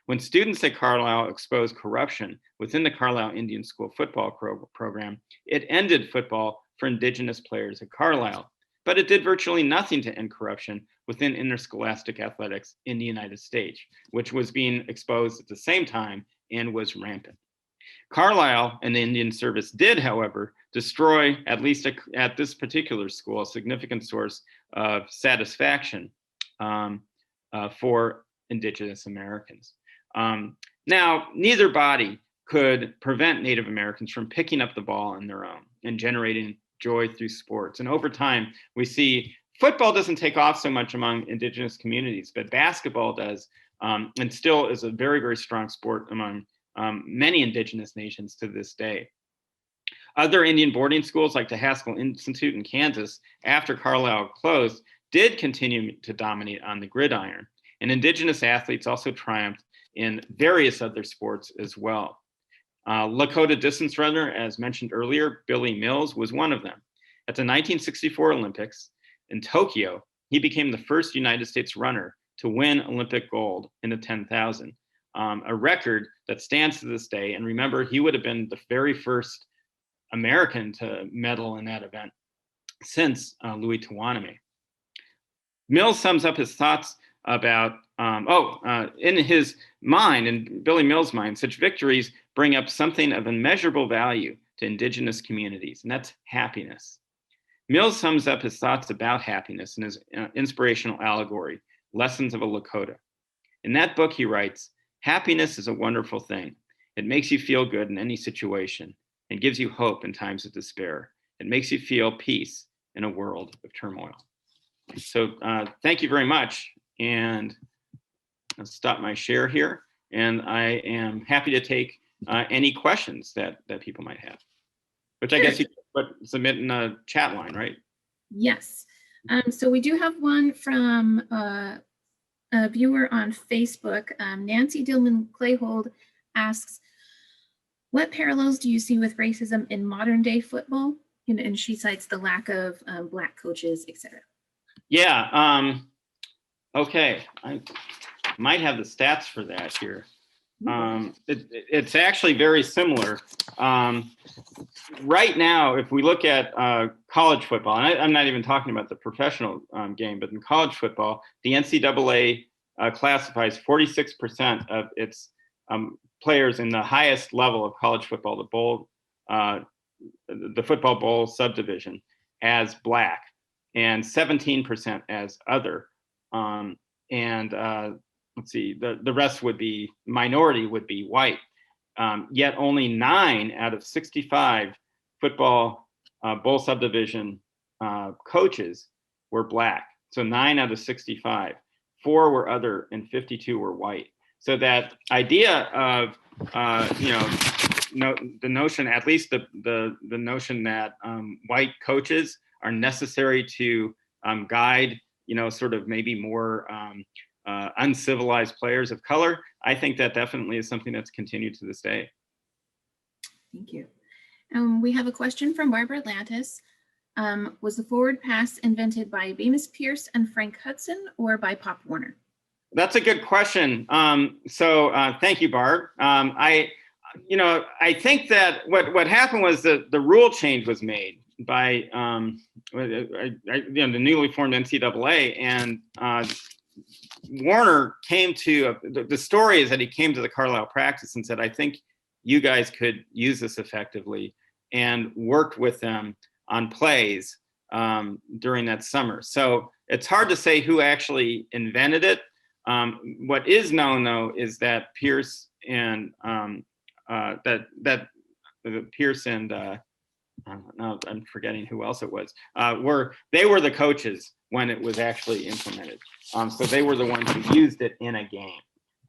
When students at Carlisle exposed corruption within the Carlisle Indian School football program, it ended football for Indigenous players at Carlisle, but it did virtually nothing to end corruption within interscholastic athletics in the United States, which was being exposed at the same time and was rampant. Carlisle and the Indian Service did, however, destroy, at least at this particular school, a significant source of satisfaction for Indigenous Americans. Now, neither body could prevent Native Americans from picking up the ball on their own and generating joy through sports. And over time, we see football doesn't take off so much among Indigenous communities, but basketball does, and still is a very, very strong sport among many Indigenous nations to this day. Other Indian boarding schools like the Haskell Institute in Kansas, after Carlisle closed, did continue to dominate on the gridiron. And Indigenous athletes also triumphed in various other sports as well. Lakota distance runner, as mentioned earlier, Billy Mills was one of them. At the 1964 Olympics in Tokyo, he became the first United States runner to win Olympic gold in the 10,000, a record that stands to this day. And remember, he would have been the very first American to medal in that event since Louis Tawaname. Mills sums up his thoughts about, in his mind, in Billy Mills' mind, such victories bring up something of immeasurable value to Indigenous communities, and that's happiness. Mills sums up his thoughts about happiness in his inspirational allegory, Lessons of a Lakota. In that book, he writes, "Happiness is a wonderful thing. It makes you feel good in any situation and gives you hope in times of despair. It makes you feel peace in a world of turmoil." So thank you very much. And I'll stop my share here. And I am happy to take any questions that people might have, which I guess you could submit in a chat line, right? Yes. So we do have one from a viewer on Facebook. Nancy Dillman Clayhold asks, what parallels do you see with racism in modern day football? And she cites the lack of Black coaches, etc. Yeah. Okay. I might have the stats for that here. It's actually very similar. Right now, if we look at college football, and I'm not even talking about the professional game, but in college football, the NCAA classifies 46% of its players in the highest level of college football, the football bowl subdivision, as Black, and 17% as other. Let's see, the rest would be minority, would be white. Yet only 9 out of 65 football bowl subdivision coaches were Black. So 9 out of 65. 4 were other and 52 were white. So that idea of the notion, at least the notion that white coaches are necessary to guide, sort of maybe more uncivilized players of color, I think that definitely is something that's continued to this day. Thank you. We have a question from Barbara Atlantis. Was the forward pass invented by Bemis Pierce and Frank Hudson or by Pop Warner? That's a good question. Thank you, Barb. I think that what happened was that the rule change was made by the newly formed NCAA, and Warner came to the story is that he came to the Carlisle practice and said, "I think you guys could use this effectively," and worked with them on plays during that summer. So it's hard to say who actually invented it. What is known, though, is that Pierce and Pierce and now I'm forgetting who else it was. They were the coaches when it was actually implemented. So they were the ones who used it in a game.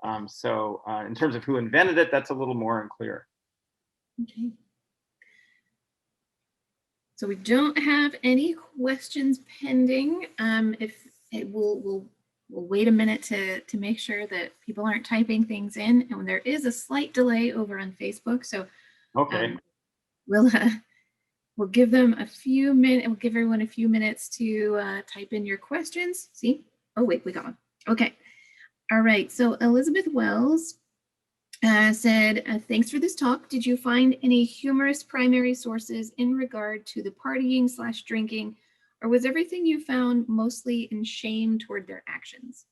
In terms of who invented it, that's a little more unclear. Okay. So we don't have any questions pending. We'll wait a minute to make sure that people aren't typing things in, and there is a slight delay over on Facebook. So okay, we'll give them a few minutes. We'll give everyone a few minutes to type in your questions. See? Oh wait, we got one. Okay. All right. So Elizabeth Wells said, thanks for this talk. Did you find any humorous primary sources in regard to the partying/drinking, or was everything you found mostly in shame toward their actions?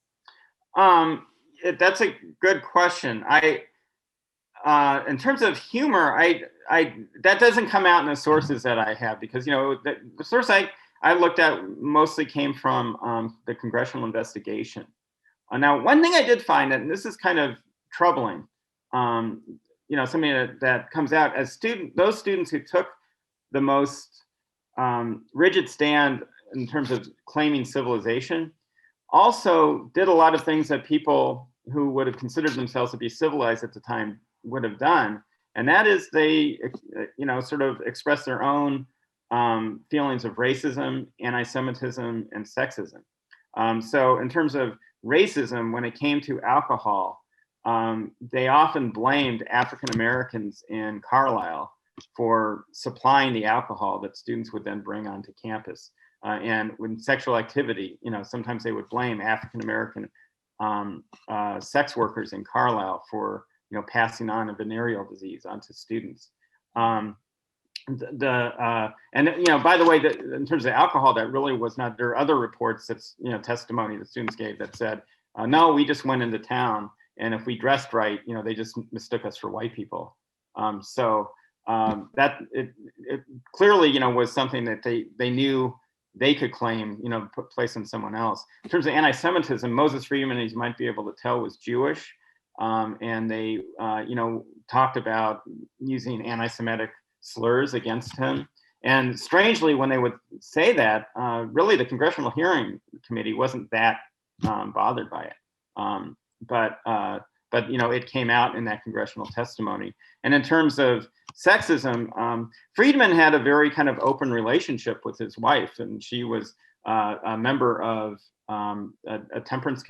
That's a good question. In terms of humor, that doesn't come out in the sources that I have, because the source I looked at mostly came from the congressional investigation. Now, one thing I did find, and this is kind of troubling, something that comes out as those students who took the most rigid stand in terms of claiming civilization also did a lot of things that people who would have considered themselves to be civilized at the time would have done. And that is they, sort of express their own feelings of racism, anti-Semitism, and sexism. So in terms of racism, when it came to alcohol, they often blamed African Americans in Carlisle for supplying the alcohol that students would then bring onto campus. And when sexual activity, sometimes they would blame African American sex workers in Carlisle for passing on a venereal disease onto students. By the way, in terms of alcohol, that really was not. There are other reports that's testimony the students gave that said, no, we just went into town, and if we dressed right, they just mistook us for white people. That it clearly was something that they knew they could claim, put place on someone else. In terms of anti-Semitism, Moses Friedman, as you might be able to tell, was Jewish, and they, talked about using anti-Semitic slurs against him. And strangely, when they would say that, really the Congressional Hearing Committee wasn't that bothered by it. But it came out in that congressional testimony. And in terms of sexism, Friedman had a very kind of open relationship with his wife, and she was a member of a temperance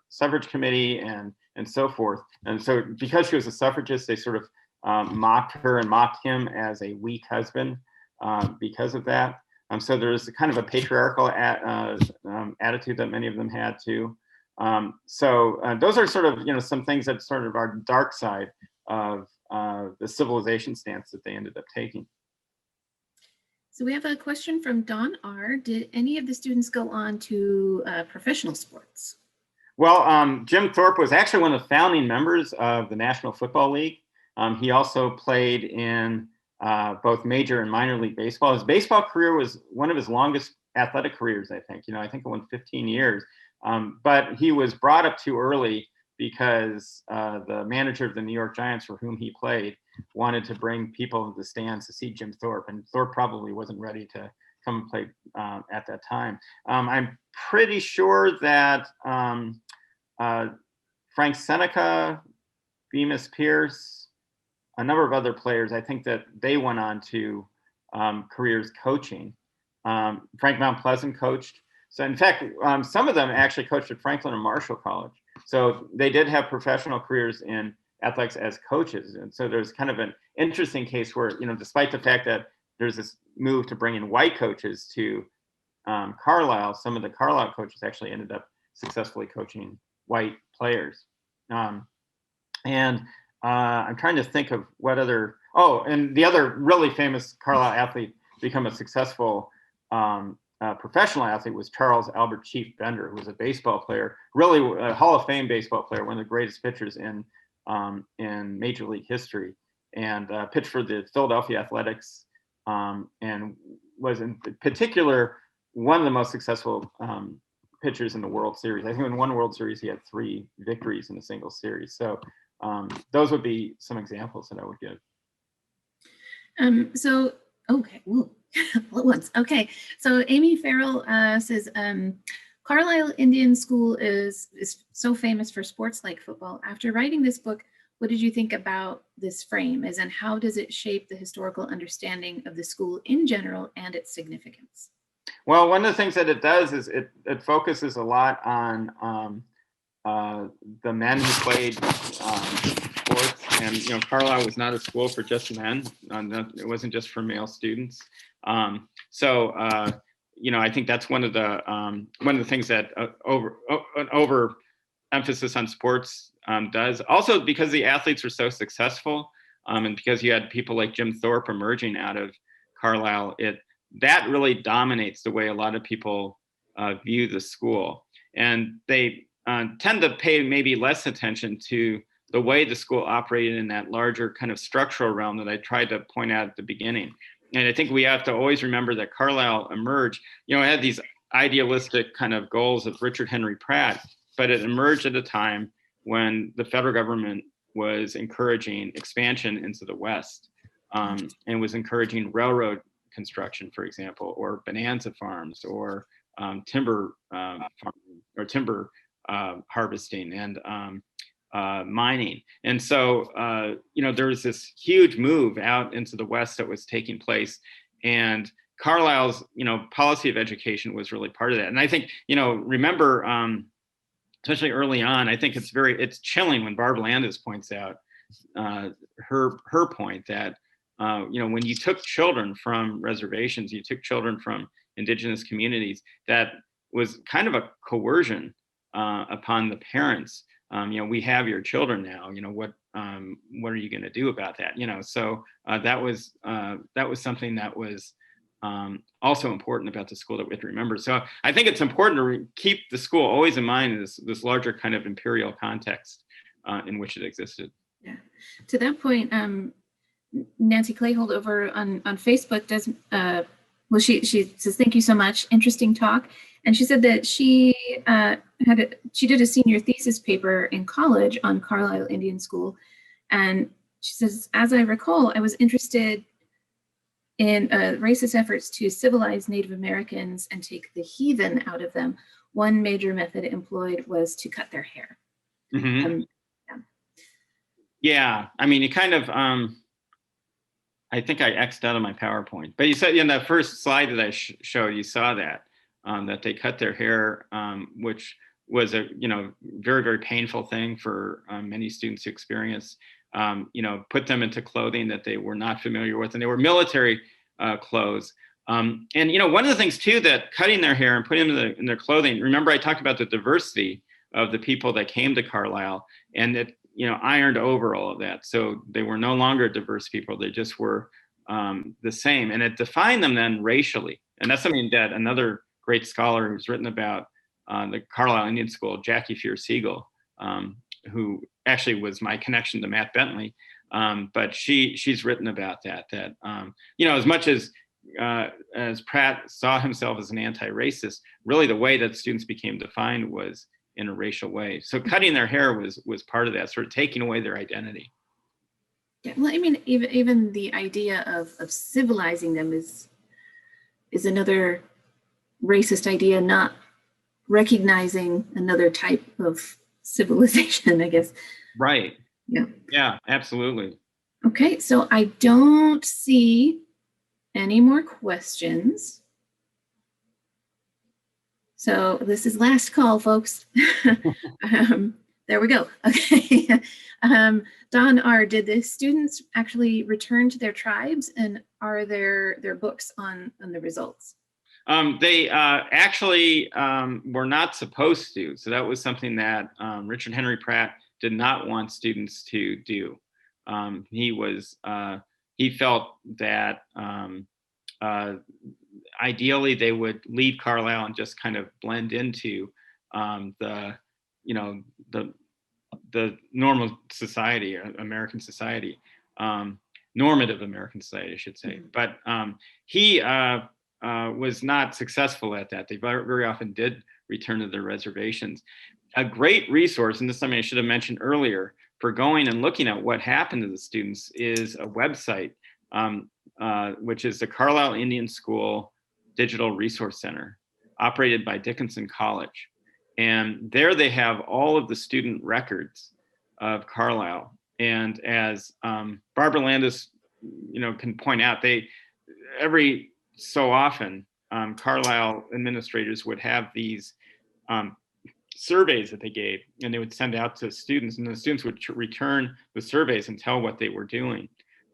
suffrage committee and so forth. And so because she was a suffragist, they sort of mocked her and mocked him as a weak husband because of that. So there's kind of a patriarchal attitude that many of them had too. So those are sort of, some things that sort of are dark side of the civilization stance that they ended up taking. So we have a question from Don R. Did any of the students go on to professional sports? Well, Jim Thorpe was actually one of the founding members of the National Football League. He also played in both major and minor league baseball. His baseball career was one of his longest athletic careers, I think. I think it went 15 years. But he was brought up too early because the manager of the New York Giants, for whom he played, wanted to bring people to the stands to see Jim Thorpe, and Thorpe probably wasn't ready to come and play at that time. I'm pretty sure that Frank Seneca, Bemis Pierce, a number of other players, I think that they went on to careers coaching. Frank Mount Pleasant coached. So in fact, some of them actually coached at Franklin and Marshall College. So they did have professional careers in athletics as coaches. And so there's kind of an interesting case where, despite the fact that there's this move to bring in white coaches to Carlisle, some of the Carlisle coaches actually ended up successfully coaching white players. I'm trying to think of what other, and the other really famous Carlisle athlete become a successful professional athlete was Charles Albert Chief Bender, who was a baseball player, really a Hall of Fame baseball player, one of the greatest pitchers in Major League history, and pitched for the Philadelphia Athletics, and was in particular one of the most successful pitchers in the World Series. I think in one World Series he had 3 victories in a single series. So those would be some examples that I would give. Okay, whoa, all at once. Okay, so Amy Farrell says, Carlisle Indian School is so famous for sports like football. After writing this book, what did you think about this frame? As in, how does it shape the historical understanding of the school in general and its significance? Well, one of the things that it does is it focuses a lot on the men who played sports. And Carlisle was not a school for just men. It wasn't just for male students. I think that's one of the things that over emphasis on sports does. Also, because the athletes were so successful, and because you had people like Jim Thorpe emerging out of Carlisle, that really dominates the way a lot of people view the school, and they tend to pay maybe less attention to the way the school operated in that larger kind of structural realm that I tried to point out at the beginning. And I think we have to always remember that Carlisle emerged, it had these idealistic kind of goals of Richard Henry Pratt, but it emerged at a time when the federal government was encouraging expansion into the West, and was encouraging railroad construction, for example, or bonanza farms, or timber farming, or timber harvesting, and mining. And so, there was this huge move out into the West that was taking place, and Carlisle's, policy of education was really part of that. And I think, remember, especially early on, I think it's chilling when Barb Landis points out her point that, when you took children from reservations, you took children from indigenous communities, that was kind of a coercion upon the parents. We have your children now, what are you going to do about that? So that was something that was also important about the school that we have to remember. So I think it's important to keep the school always in mind, this larger kind of imperial context in which it existed. Yeah. To that point, Nancy Clayhold over on Facebook does Well, she says, thank you so much. Interesting talk. And she said that she she did a senior thesis paper in college on Carlisle Indian School. And she says, as I recall, I was interested in racist efforts to civilize Native Americans and take the heathen out of them. One major method employed was to cut their hair. Mm-hmm. Yeah. Yeah, I mean, it kind of, I think I X'd out of my PowerPoint, but you said in that first slide that I showed, you saw that, that they cut their hair, which was a, very, very painful thing for many students to experience, put them into clothing that they were not familiar with, and they were military clothes. And, one of the things too, that cutting their hair and putting them in their clothing, remember I talked about the diversity of the people that came to Carlisle, and that, ironed over all of that. So they were no longer diverse people. They just were the same. And it defined them then racially. And that's something that another great scholar who's written about the Carlisle Indian School, Jackie Fear-Siegel, who actually was my connection to Matt Bentley. But she's written about that as much as Pratt saw himself as an anti-racist, really the way that students became defined was in a racial way. So cutting their hair was part of that, sort of taking away their identity. Yeah, well, I mean, even the idea of civilizing them is another racist idea, not recognizing another type of civilization, I guess. Right. Yeah. Yeah, absolutely. Okay, so I don't see any more questions. So this is last call, folks. There we go. Okay. Don R., did the students actually return to their tribes, and are there books on the results? They actually were not supposed to. So that was something that Richard Henry Pratt did not want students to do. He felt that ideally they would leave Carlisle and just kind of blend into the normal society, American society, normative American society, I should say. But he was not successful at that. They very often did return to their reservations. A great resource, and this is something I should have mentioned earlier, for going and looking at what happened to the students is a website, which is the Carlisle Indian School Digital Resource Center, operated by Dickinson College. And there they have all of the student records of Carlisle. And as Barbara Landis, can point out, every so often, Carlisle administrators would have these surveys that they gave, and they would send out to students, and the students would return the surveys and tell what they were doing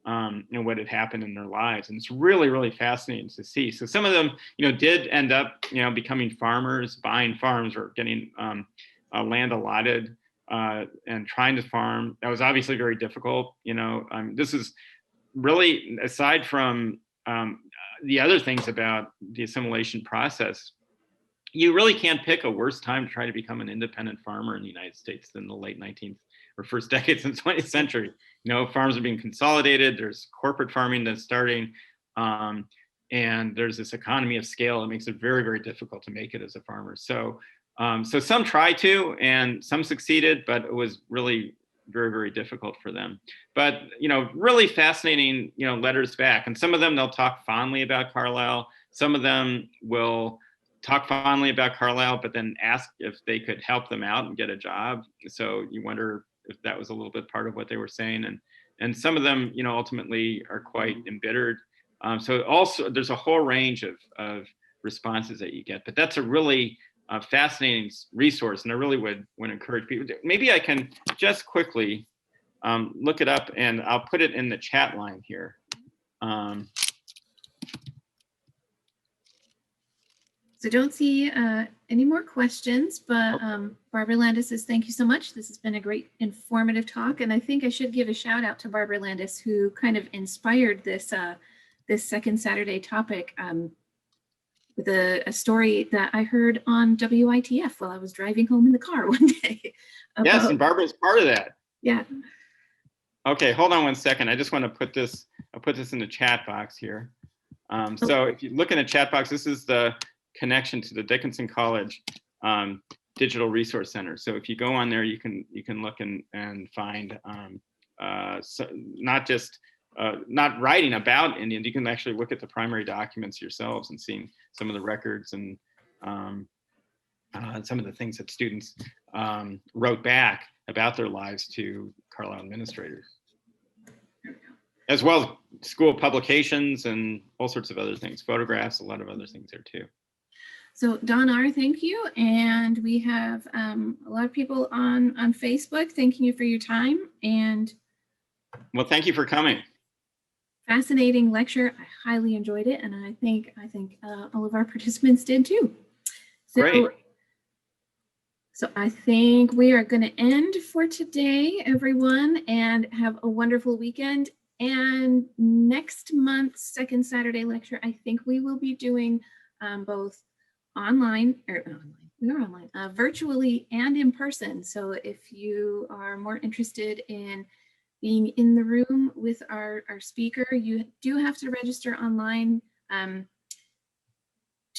and what had happened in their lives. And it's really, really fascinating to see. So some of them, did end up, becoming farmers, buying farms, or getting land allotted and trying to farm. That was obviously very difficult. This is really, aside from the other things about the assimilation process, you really can't pick a worse time to try to become an independent farmer in the United States than the late 19th or first decades of the 20th century. Farms are being consolidated. There's corporate farming that's starting. And there's this economy of scale that makes it very, very difficult to make it as a farmer. So some tried to, and some succeeded, but it was really very, very difficult for them. But, really fascinating, letters back. And some of them, they'll talk fondly about Carlisle. Some of them will talk fondly about Carlisle, but then ask if they could help them out and get a job. So you wonder if that was a little bit part of what they were saying. And some of them, ultimately are quite embittered. So also there's a whole range of responses that you get, but that's a really fascinating resource. And I really would encourage people to, maybe I can just quickly look it up, and I'll put it in the chat line here. So don't see any more questions, but Barbara Landis says, thank you so much. This has been a great informative talk. And I think I should give a shout out to Barbara Landis, who kind of inspired this this second Saturday topic with a story that I heard on WITF while I was driving home in the car one day. Yes, and Barbara's part of that. Yeah. Okay, hold on one second. I just want to put this, I'll put this in the chat box here. So if you look in the chat box, this is the connection to the Dickinson College Digital Resource Center. So if you go on there, you can look and find so not just not writing about Indians, you can actually look at the primary documents yourselves and seeing some of the records and some of the things that students wrote back about their lives to Carlisle administrators, as well as school publications and all sorts of other things, photographs, a lot of other things there too. So Don R., thank you. And we have a lot of people on Facebook thanking you for your time. And well, thank you for coming. Fascinating lecture. I highly enjoyed it. And I think all of our participants did too. So, great. So I think we are going to end for today, everyone, and have a wonderful weekend. And next month's second Saturday lecture, I think we will be doing both virtually and in person. So if you are more interested in being in the room with our speaker, you do have to register online to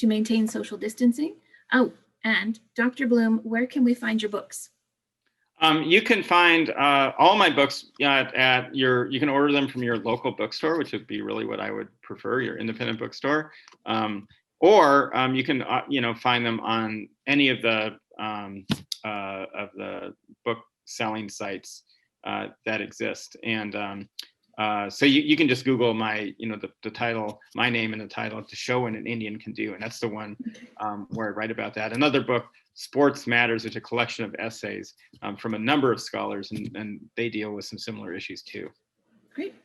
maintain social distancing. Oh, and Dr. Bloom, where can we find your books? You can find all my books at you can order them from your local bookstore, which would be really what I would prefer, your independent bookstore. Or you can find them on any of the book selling sites that exist. And so you can just Google my the title, my name and the title, To Show What an Indian Can Do, and that's the one where I write about that. Another book, Sports Matters, which is a collection of essays from a number of scholars, and they deal with some similar issues too. Great.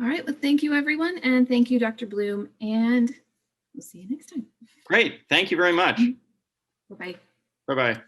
All right. Well, thank you, everyone, and thank you, Dr. Bloom, and we'll see you next time. Great. Thank you very much. Bye-bye. Bye-bye.